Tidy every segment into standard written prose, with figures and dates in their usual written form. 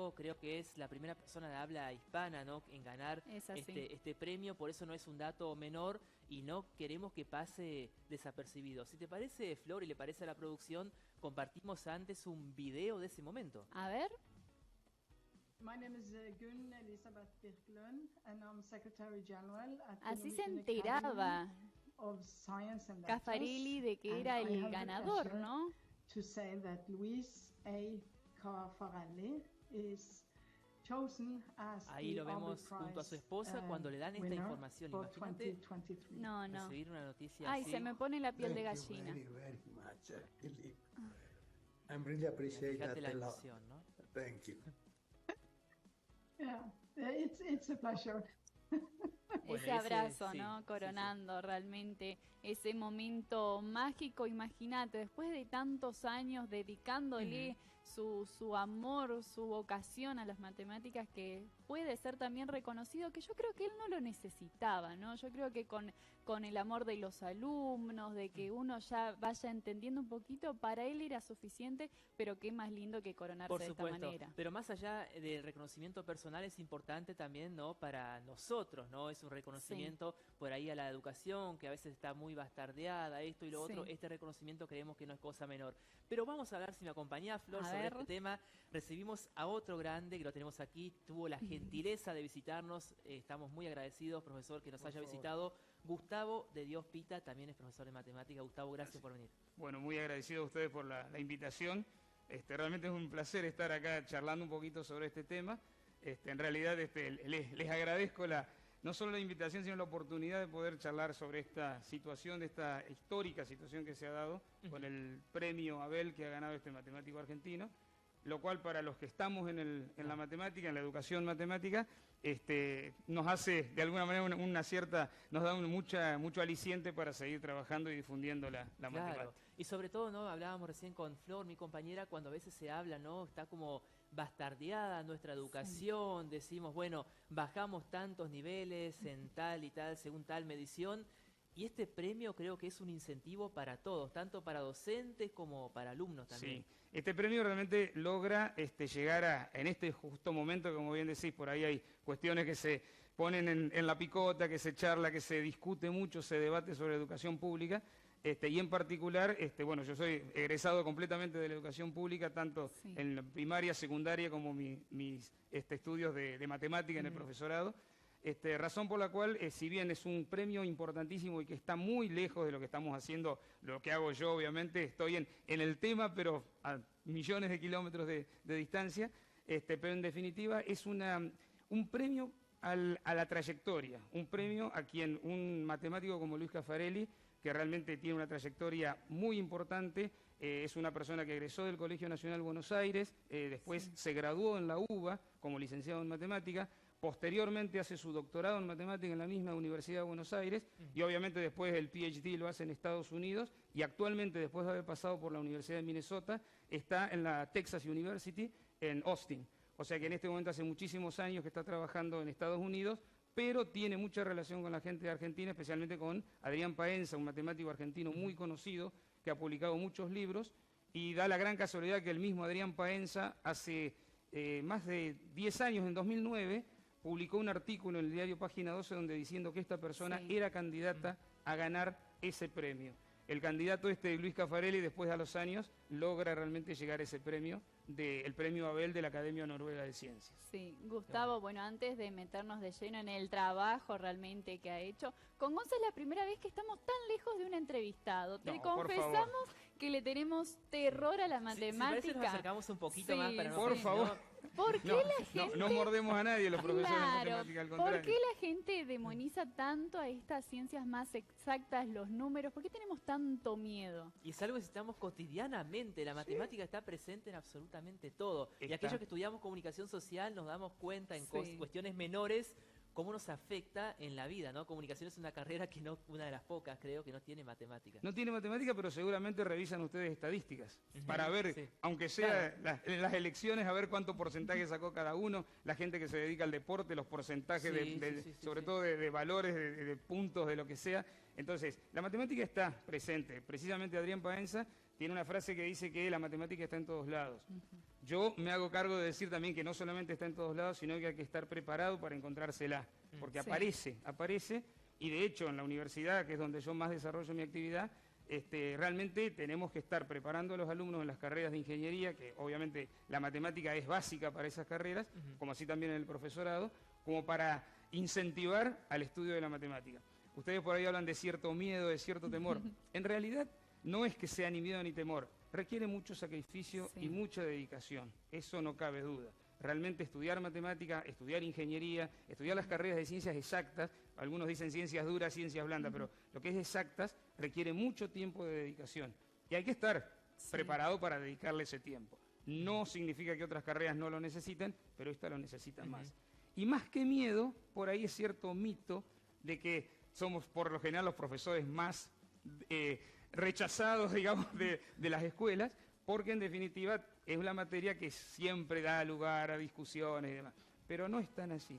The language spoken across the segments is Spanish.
México, creo que es la primera persona de habla hispana, ¿no?, en ganar este premio, por eso no es un dato menor y no queremos que pase desapercibido. Si te parece, Flor, y le parece a la producción, compartimos antes un video de ese momento. A ver. My name is Gun Elisabeth Birkelund, and I'm Secretary General at the Así se Norwegian enteraba Academy of Science and Caffarelli de que era el ganador, ¿no? To say that Luis A. Caffarelli is chosen as Ahí lo vemos junto a su esposa cuando le dan esta información. Imagínate recibir una noticia así. Se me pone la piel de gallina. I'm really appreciate that la a lot. emoción, ¿no? Thank you. Yeah, it's a pleasure. Ese abrazo, ¿no? Coronando realmente ese momento mágico. Imagínate, después de tantos años dedicándole su amor, su vocación a las matemáticas, que puede ser también reconocido, que yo creo que él no lo necesitaba, ¿no? Yo creo que con el amor de los alumnos, de que uno ya vaya entendiendo un poquito, para él era suficiente, pero qué más lindo que coronarse de esta manera. Pero más allá del reconocimiento personal, es importante también, ¿no?, para nosotros, ¿no? Es un reconocimiento por ahí a la educación, que a veces está muy bastardeada, esto y lo otro. Este reconocimiento creemos que no es cosa menor. Pero vamos a hablar, si me acompaña Flor, sobre este tema. Recibimos a otro grande que lo tenemos aquí, tuvo la gentileza de visitarnos, estamos muy agradecidos, profesor, que nos haya visitado. Gustavo de Dios Pita, también es profesor de matemática. Gustavo, gracias por venir. Bueno, muy agradecido a ustedes por la invitación. Realmente es un placer estar acá charlando un poquito sobre este tema. En realidad les agradezco no solo la invitación, sino la oportunidad de poder charlar sobre esta situación, de esta histórica situación que se ha dado con el premio Abel que ha ganado este matemático argentino, lo cual para los que estamos en la matemática, en la educación matemática, nos hace de alguna manera nos da mucho aliciente para seguir trabajando y difundiendo la matemática. Y sobre todo, ¿no?, hablábamos recién con Flor, mi compañera, cuando a veces se habla, ¿no?, está como bastardeada nuestra educación, decimos, bueno, bajamos tantos niveles en tal y tal, según tal medición, y este premio creo que es un incentivo para todos, tanto para docentes como para alumnos también. Sí, este premio realmente logra llegar en este justo momento, como bien decís, por ahí hay cuestiones que se ponen en la picota, que se charla, que se discute mucho, se debate sobre educación pública. Y en particular, bueno, yo soy egresado completamente de la educación pública, tanto en la primaria, secundaria, como mis estudios de matemática en el profesorado. Razón por la cual, si bien es un premio importantísimo y que está muy lejos de lo que estamos haciendo, lo que hago yo, obviamente, estoy en el tema, pero a millones de kilómetros de distancia, pero en definitiva es un premio a la trayectoria, un premio a quien un matemático como Luis Caffarelli, que realmente tiene una trayectoria muy importante, es una persona que egresó del Colegio Nacional Buenos Aires, después se graduó en la UBA como licenciado en matemática, posteriormente hace su doctorado en matemática en la misma Universidad de Buenos Aires y obviamente después el PhD lo hace en Estados Unidos y actualmente, después de haber pasado por la Universidad de Minnesota, está en la Texas University en Austin. O sea que en este momento hace muchísimos años que está trabajando en Estados Unidos, pero tiene mucha relación con la gente de Argentina, especialmente con Adrián Paenza, un matemático argentino muy conocido que ha publicado muchos libros, y da la gran casualidad que el mismo Adrián Paenza hace más de 10 años, en 2009, publicó un artículo en el diario Página 12 donde diciendo que esta persona era candidata a ganar ese premio. El candidato Luis Caffarelli, después de los años, logra realmente llegar a ese premio, el premio Abel de la Academia Noruega de Ciencias. Sí, Gustavo, bueno, antes de meternos de lleno en el trabajo realmente que ha hecho, con Gonza es la primera vez que estamos tan lejos de un entrevistado. Te confesamos que le tenemos terror a la matemática. Si nos acercamos un poquito más para por favor. ¿Por qué la gente... No mordemos a nadie los profesores de matemática, al contrario. ¿Por qué la gente demoniza tanto a estas ciencias más exactas, los números? ¿Por qué tenemos tanto miedo? Y es algo que necesitamos cotidianamente. La matemática está presente en absolutamente todo. Y aquellos que estudiamos comunicación social nos damos cuenta en cuestiones menores cómo nos afecta en la vida, ¿no? Comunicación es una carrera que no, una de las pocas, creo, que no tiene matemática. No tiene matemática, pero seguramente revisan ustedes estadísticas para ver, aunque sea en las elecciones, a ver cuánto porcentaje sacó cada uno, la gente que se dedica al deporte, los porcentajes sobre todo de valores, de puntos, de lo que sea. Entonces, la matemática está presente. Precisamente Adrián Paenza tiene una frase que dice que la matemática está en todos lados. Yo me hago cargo de decir también que no solamente está en todos lados, sino que hay que estar preparado para encontrársela, porque aparece, y de hecho en la universidad, que es donde yo más desarrollo mi actividad, realmente tenemos que estar preparando a los alumnos en las carreras de ingeniería, que obviamente la matemática es básica para esas carreras, como así también en el profesorado, como para incentivar al estudio de la matemática. Ustedes por ahí hablan de cierto miedo, de cierto temor. En realidad no es que sea ni miedo ni temor, requiere mucho sacrificio y mucha dedicación, eso no cabe duda. Realmente estudiar matemática, estudiar ingeniería, estudiar las carreras de ciencias exactas, algunos dicen ciencias duras, ciencias blandas, pero lo que es exactas requiere mucho tiempo de dedicación. Y hay que estar preparado para dedicarle ese tiempo. No significa que otras carreras no lo necesiten, pero esta lo necesita más. Y más que miedo, por ahí es cierto mito de que somos por lo general los profesores más rechazados, digamos, de las escuelas, porque en definitiva es la materia que siempre da lugar a discusiones y demás. Pero no es tan así,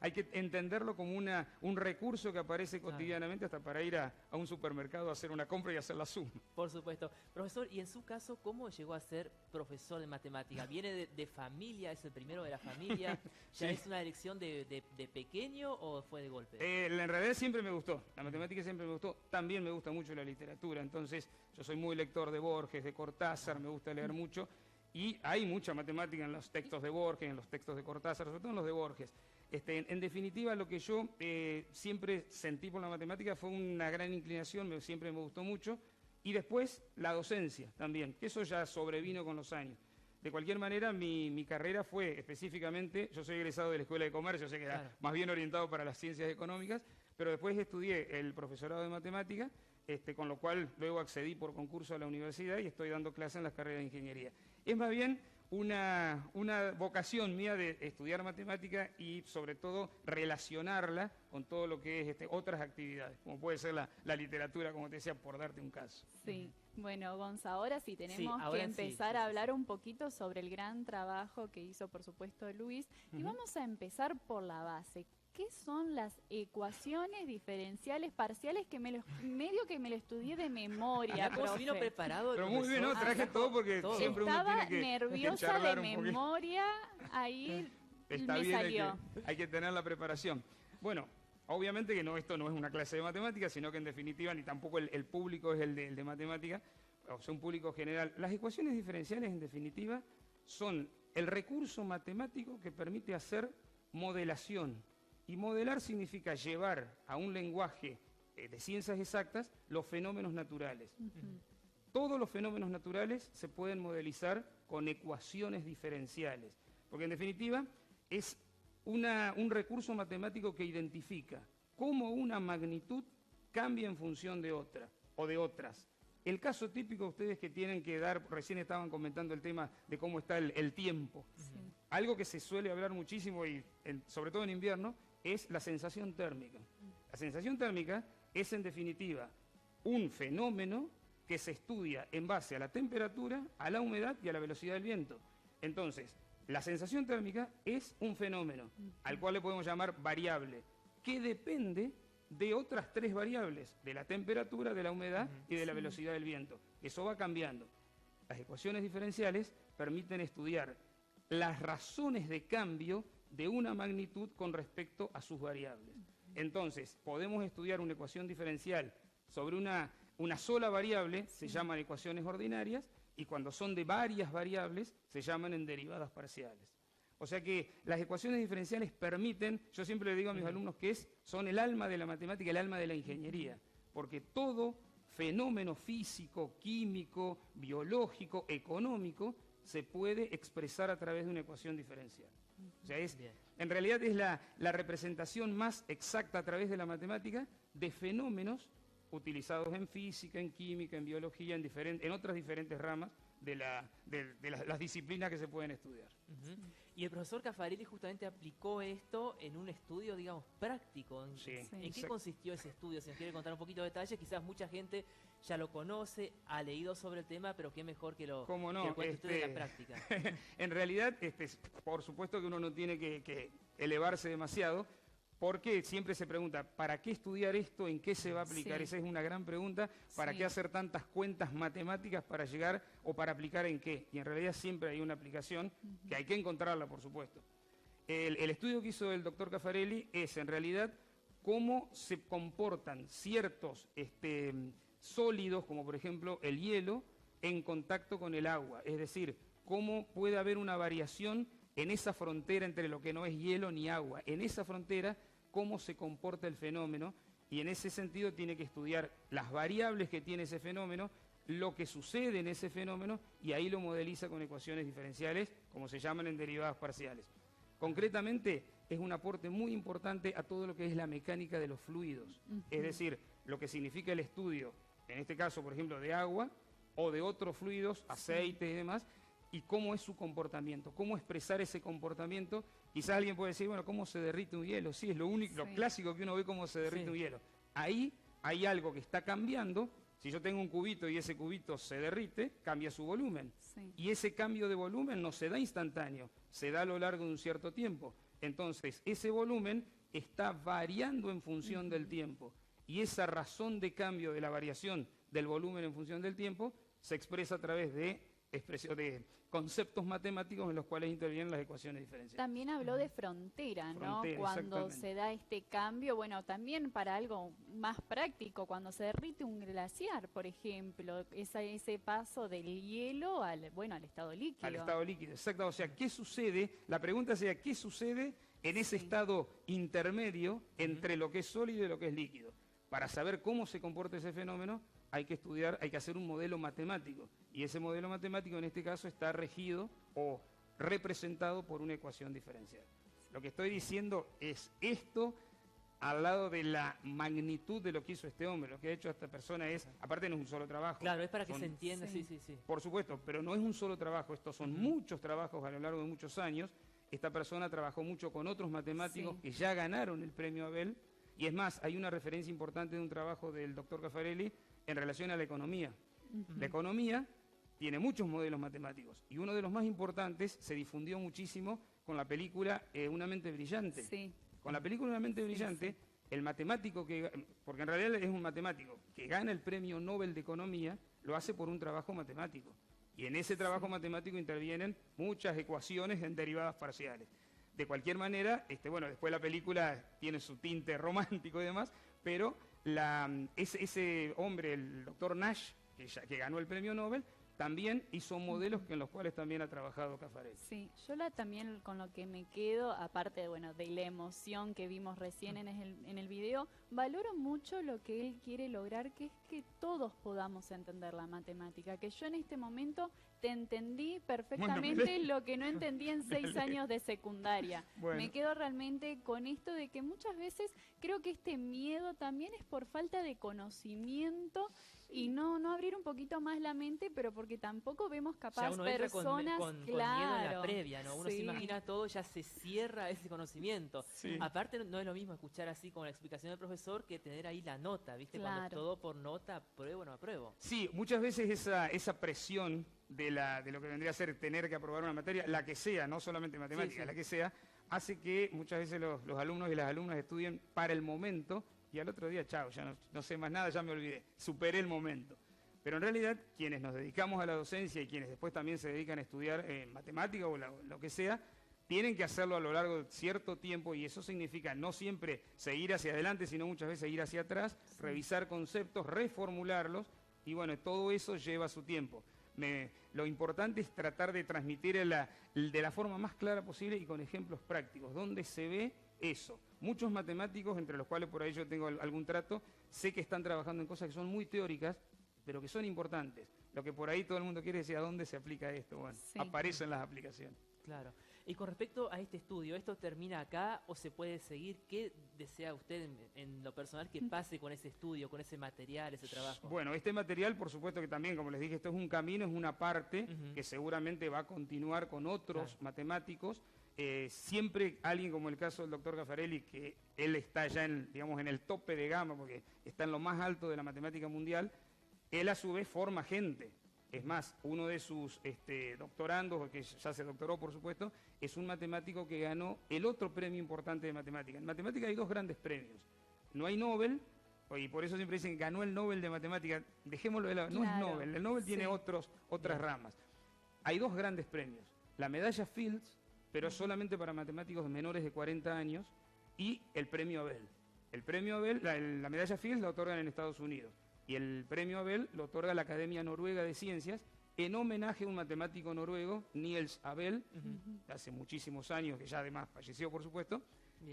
hay que entenderlo como un recurso que aparece cotidianamente hasta para ir a un supermercado a hacer una compra y hacer la suma. Por supuesto. Profesor, y en su caso, ¿cómo llegó a ser profesor de matemática? ¿Viene de familia, es el primero de la familia? ¿Ya es una elección de pequeño o fue de golpe? En realidad siempre me gustó, la matemática siempre me gustó, también me gusta mucho la literatura, entonces yo soy muy lector de Borges, de Cortázar, me gusta leer mucho. Y hay mucha matemática en los textos de Borges, en los textos de Cortázar, sobre todo en los de Borges. En definitiva, lo que yo siempre sentí por la matemática fue una gran inclinación, siempre me gustó mucho. Y después la docencia también, que eso ya sobrevino con los años. De cualquier manera, mi carrera fue específicamente, yo soy egresado de la Escuela de Comercio, sé que era más bien orientado para las ciencias económicas, pero después estudié el profesorado de matemática, con lo cual luego accedí por concurso a la universidad y estoy dando clases en las carreras de ingeniería. Es más bien una vocación mía de estudiar matemática y sobre todo relacionarla con todo lo que es otras actividades, como puede ser la literatura, como te decía, por darte un caso. Sí, bueno, Gonza, ahora sí tenemos que empezar a hablar un poquito sobre el gran trabajo que hizo, por supuesto, Luis, y vamos a empezar por la base. ¿Qué son las ecuaciones diferenciales parciales que medio que me lo estudié de memoria, profe? Vino preparado. Pero muy bien, ¿no? Traje todo porque siempre uno tiene que nerviosa de memoria, ahí Está me bien, salió. Hay que tener la preparación. Bueno, obviamente que esto no es una clase de matemáticas, sino que en definitiva ni tampoco el público es el de matemática, o sea, un público general. Las ecuaciones diferenciales, en definitiva, son el recurso matemático que permite hacer modelación. Y modelar significa llevar a un lenguaje de ciencias exactas los fenómenos naturales. Todos los fenómenos naturales se pueden modelizar con ecuaciones diferenciales, porque en definitiva es un recurso matemático que identifica cómo una magnitud cambia en función de otra o de otras. El caso típico, ustedes que tienen que dar, recién estaban comentando el tema de cómo está el tiempo. Algo que se suele hablar muchísimo, y sobre todo en invierno, es la sensación térmica. La sensación térmica es, en definitiva, un fenómeno que se estudia en base a la temperatura, a la humedad y a la velocidad del viento. Entonces, la sensación térmica es un fenómeno al cual le podemos llamar variable, que depende de otras tres variables, de la temperatura, de la humedad y de la velocidad del viento. Eso va cambiando. Las ecuaciones diferenciales permiten estudiar las razones de cambio de una magnitud con respecto a sus variables. Entonces, podemos estudiar una ecuación diferencial sobre una sola variable, se llaman ecuaciones ordinarias, y cuando son de varias variables, se llaman en derivadas parciales. O sea que las ecuaciones diferenciales permiten, yo siempre le digo a mis alumnos que son el alma de la matemática, el alma de la ingeniería, porque todo fenómeno físico, químico, biológico, económico, se puede expresar a través de una ecuación diferencial. O sea, en realidad es la representación más exacta a través de la matemática de fenómenos utilizados en física, en química, en biología, en otras diferentes ramas de las disciplinas que se pueden estudiar. Y el profesor Caffarelli justamente aplicó esto en un estudio, digamos, práctico. ¿En qué consistió ese estudio? Si nos quiere contar un poquito de detalles, quizás mucha gente ya lo conoce, ha leído sobre el tema, pero qué mejor que lo cuente usted de la práctica. En realidad, por supuesto que uno no tiene que elevarse demasiado. Porque siempre se pregunta, ¿para qué estudiar esto? ¿En qué se va a aplicar? Esa es una gran pregunta. ¿Para qué hacer tantas cuentas matemáticas para llegar o para aplicar en qué? Y en realidad siempre hay una aplicación que hay que encontrarla, por supuesto. El estudio que hizo el doctor Caffarelli es, en realidad, cómo se comportan ciertos sólidos, como por ejemplo el hielo, en contacto con el agua. Es decir, cómo puede haber una variación en esa frontera entre lo que no es hielo ni agua. En esa frontera, cómo se comporta el fenómeno, y en ese sentido tiene que estudiar las variables que tiene ese fenómeno, lo que sucede en ese fenómeno, y ahí lo modeliza con ecuaciones diferenciales, como se llaman en derivadas parciales. Concretamente, es un aporte muy importante a todo lo que es la mecánica de los fluidos, es decir, lo que significa el estudio, en este caso, por ejemplo, de agua o de otros fluidos, aceites y demás, y cómo es su comportamiento, cómo expresar ese comportamiento. Quizás alguien puede decir, bueno, ¿cómo se derrite un hielo? Sí, es lo único, lo clásico que uno ve cómo se derrite un hielo. Ahí hay algo que está cambiando. Si yo tengo un cubito y ese cubito se derrite, cambia su volumen. Y ese cambio de volumen no se da instantáneo, se da a lo largo de un cierto tiempo. Entonces, ese volumen está variando en función del tiempo. Y esa razón de cambio de la variación del volumen en función del tiempo se expresa a través de conceptos matemáticos en los cuales intervienen las ecuaciones diferenciales. También habló de frontera, ¿no? Cuando se da este cambio, bueno, también para algo más práctico, cuando se derrite un glaciar, por ejemplo, ese paso del hielo al estado líquido. Al estado líquido, exacto. O sea, ¿qué sucede? La pregunta sería, ¿qué sucede en ese estado intermedio entre lo que es sólido y lo que es líquido? Para saber cómo se comporta ese fenómeno, hay que estudiar, hay que hacer un modelo matemático. Y ese modelo matemático en este caso está regido o representado por una ecuación diferencial. Lo que estoy diciendo es esto al lado de la magnitud de lo que hizo este hombre. Lo que ha hecho esta persona es, aparte no es un solo trabajo. Claro, es para que se entienda, sí. Por supuesto, pero no es un solo trabajo, estos son muchos trabajos a lo largo de muchos años. Esta persona trabajó mucho con otros matemáticos que ya ganaron el premio Abel. Y es más, hay una referencia importante de un trabajo del doctor Caffarelli en relación a la economía. La economía tiene muchos modelos matemáticos y uno de los más importantes se difundió muchísimo con la película Una mente brillante. Con la película Una mente brillante, el matemático porque en realidad es un matemático que gana el premio Nobel de Economía, lo hace por un trabajo matemático. Y en ese trabajo matemático intervienen muchas ecuaciones en derivadas parciales. De cualquier manera, después la película tiene su tinte romántico y demás, pero ese hombre, el doctor Nash, que ganó el premio Nobel, también hizo modelos en los cuales también ha trabajado Caffarelli. Sí, yo también con lo que me quedo, aparte de la emoción que vimos recién en el video, valoro mucho lo que él quiere lograr, que es que todos podamos entender la matemática, que yo en este momento te entendí perfectamente lo que no entendí en 6 años de secundaria. Me quedo realmente con esto de que muchas veces creo que este miedo también es por falta de conocimiento y no abrir un poquito más la mente, pero porque tampoco vemos capaz uno personas con miedo en la previa, ¿no? Uno se imagina todo, ya se cierra ese conocimiento. Aparte no es lo mismo escuchar así con la explicación del profesor que tener ahí la nota, ¿viste? Cuando es todo por nota, apruebo o no apruebo. Sí, muchas veces esa presión de lo que vendría a ser tener que aprobar una materia, la que sea, no solamente matemática, la que sea, hace que muchas veces los alumnos y las alumnas estudien para el momento y al otro día, chao, ya no sé más nada, ya me olvidé, superé el momento. Pero en realidad, quienes nos dedicamos a la docencia y quienes después también se dedican a estudiar matemática o lo que sea, tienen que hacerlo a lo largo de cierto tiempo y eso significa no siempre seguir hacia adelante, sino muchas veces ir hacia atrás, revisar conceptos, reformularlos y bueno, todo eso lleva su tiempo. Lo importante es tratar de transmitir de la forma más clara posible y con ejemplos prácticos, donde se ve eso. Muchos matemáticos, entre los cuales por ahí yo tengo algún trato, sé que están trabajando en cosas que son muy teóricas, pero que son importantes. Lo que por ahí todo el mundo quiere decir, ¿a dónde se aplica esto? Bueno, aparecen las aplicaciones. Claro. Y con respecto a este estudio, ¿esto termina acá o se puede seguir? ¿Qué desea usted en lo personal que pase con ese estudio, con ese material, ese trabajo? Bueno, este material, por supuesto que también, como les dije, esto es un camino, es una parte que seguramente va a continuar con otros matemáticos. Siempre alguien como el caso del doctor Caffarelli, que él está ya en el tope de gama, porque está en lo más alto de la matemática mundial, él a su vez forma gente. Es más, uno de sus doctorandos, que ya se doctoró por supuesto, es un matemático que ganó el otro premio importante de matemática. En matemática hay dos grandes premios. No hay Nobel, y por eso siempre dicen ganó el Nobel de matemática. Dejémoslo de lado, no es Nobel, el Nobel tiene otras ramas. Hay dos grandes premios. La medalla Fields, pero solamente para matemáticos menores de 40 años, y el premio Abel. El premio Abel, la medalla Fields la otorgan en Estados Unidos. Y el premio Abel lo otorga la Academia Noruega de Ciencias en homenaje a un matemático noruego, Niels Abel, hace muchísimos años, que ya además falleció, por supuesto,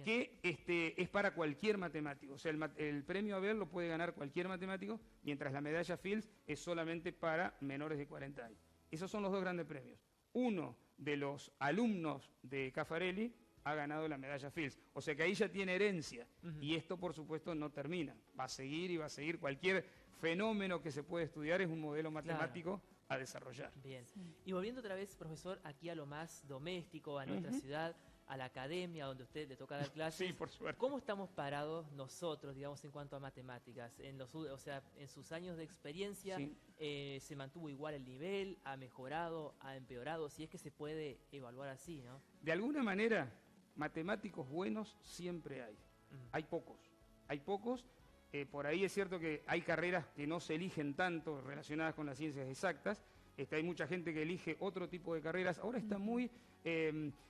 que es para cualquier matemático. O sea, el premio Abel lo puede ganar cualquier matemático, mientras la medalla Fields es solamente para menores de 40 años. Esos son los dos grandes premios. Uno de los alumnos de Caffarelli ha ganado la medalla Fields. O sea que ahí ya tiene herencia. Y esto, por supuesto, no termina. Va a seguir y va a seguir. Cualquier fenómeno que se puede estudiar es un modelo matemático a desarrollar. Bien. Y volviendo otra vez, profesor, aquí a lo más doméstico, a nuestra ciudad, a la academia donde a usted le toca dar clases. Sí, por suerte. ¿Cómo estamos parados nosotros, digamos, en cuanto a matemáticas? O sea, en sus años de experiencia, ¿se mantuvo igual el nivel? ¿Ha mejorado? ¿Ha empeorado? Si es que se puede evaluar así, ¿no? De alguna manera, matemáticos buenos siempre hay. Hay pocos. Hay pocos. Por ahí es cierto que hay carreras que no se eligen tanto relacionadas con las ciencias exactas. Hay mucha gente que elige otro tipo de carreras. Ahora está muy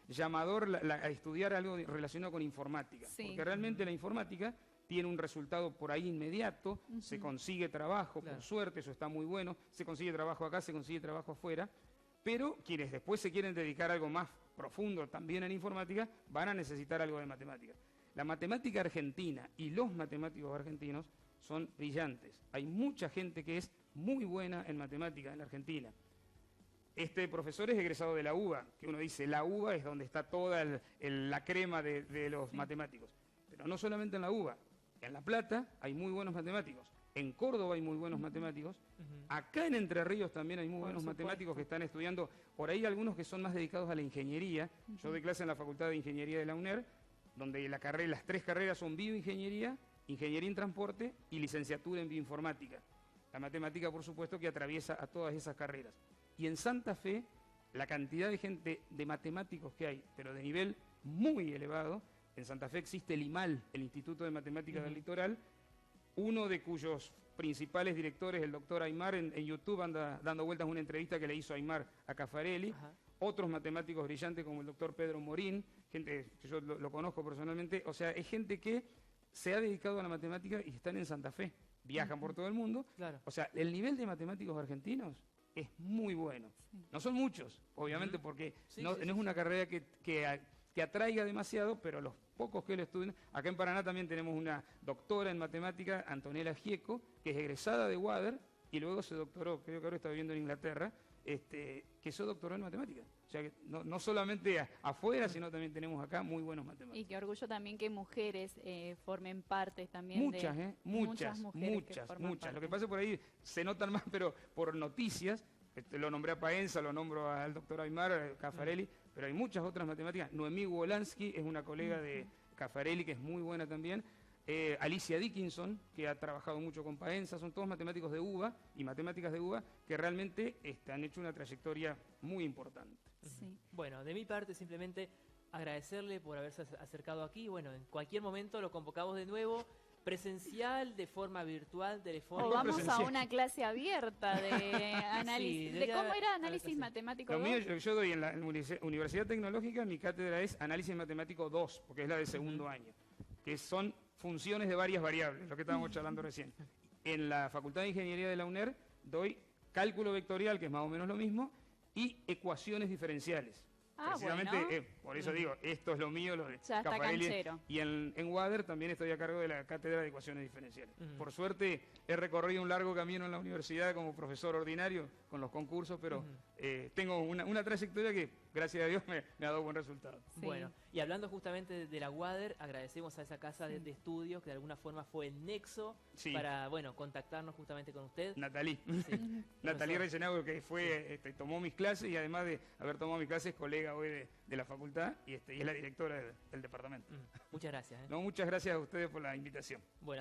llamador a estudiar algo relacionado con informática. Porque realmente la informática tiene un resultado por ahí inmediato, se consigue trabajo, por suerte, eso está muy bueno, se consigue trabajo acá, se consigue trabajo afuera, pero quienes después se quieren dedicar a algo más profundo también en informática, van a necesitar algo de matemática. La matemática argentina y los matemáticos argentinos son brillantes. Hay mucha gente que es muy buena en matemática en la Argentina. Este profesor es egresado de la UBA, que uno dice, la UBA es donde está toda la crema de los matemáticos. Pero no solamente en la UBA, en La Plata hay muy buenos matemáticos, en Córdoba hay muy buenos matemáticos, acá en Entre Ríos también hay muy buenos matemáticos que están estudiando, por ahí algunos que son más dedicados a la ingeniería. Yo doy clase en la Facultad de Ingeniería de la UNER, donde las tres carreras son bioingeniería, ingeniería en transporte y licenciatura en bioinformática. La matemática, por supuesto, que atraviesa a todas esas carreras. Y en Santa Fe, la cantidad de gente, de matemáticos que hay, pero de nivel muy elevado, en Santa Fe existe el IMAL, el Instituto de Matemáticas del Litoral, uno de cuyos principales directores, el doctor Aymar, en YouTube anda dando vueltas una entrevista que le hizo Aymar a Caffarelli. Otros matemáticos brillantes como el doctor Pedro Morín, gente que yo lo conozco personalmente, o sea, es gente que se ha dedicado a la matemática y están en Santa Fe, viajan por todo el mundo. O sea, el nivel de matemáticos argentinos es muy bueno. No son muchos, obviamente, porque no es una carrera que atraiga demasiado, pero los pocos que lo estudian. Acá en Paraná también tenemos una doctora en matemática, Antonella Gieco, que es egresada de Wader y luego se doctoró, creo que ahora está viviendo en Inglaterra, que se doctoró en matemáticas. O sea, que no solamente afuera, sino también tenemos acá muy buenos matemáticos. Y qué orgullo también que mujeres formen parte también muchas, muchas mujeres. Lo que pasa por ahí se notan más, pero por noticias. Lo nombré a Paenza, lo nombro al doctor Aymar, Caffarelli, pero hay muchas otras matemáticas. Noemí Wolansky es una colega de Caffarelli que es muy buena también. Alicia Dickinson, que ha trabajado mucho con Paenza, son todos matemáticos de UBA y matemáticas de UBA que realmente han hecho una trayectoria muy importante. Bueno, de mi parte simplemente agradecerle por haberse acercado aquí. Bueno, en cualquier momento lo convocamos de nuevo, presencial, de forma virtual, telefónica. O vamos a una clase abierta de análisis. ¿Cómo era análisis matemático 2? Lo mío, yo doy en la Universidad Tecnológica, mi cátedra es análisis matemático 2, porque es la de segundo año, que son funciones de varias variables, lo que estábamos charlando recién. En la Facultad de Ingeniería de la UNER doy cálculo vectorial, que es más o menos lo mismo, y ecuaciones diferenciales. Precisamente, por eso digo, esto es lo mío, lo de Caffarelli. Y en Wader también estoy a cargo de la cátedra de ecuaciones diferenciales. Por suerte he recorrido un largo camino en la universidad como profesor ordinario con los concursos, pero tengo una trayectoria que, gracias a Dios, me ha dado buen resultado. Bueno, y hablando justamente de la Wader, agradecemos a esa casa de estudios que de alguna forma fue el nexo para, contactarnos justamente con usted. Natalí. Natalí Reyenago, que fue, tomó mis clases y además de haber tomado mis clases, colega hoy de la facultad y es la directora del departamento. Muchas gracias. No, muchas gracias a ustedes por la invitación. Bueno.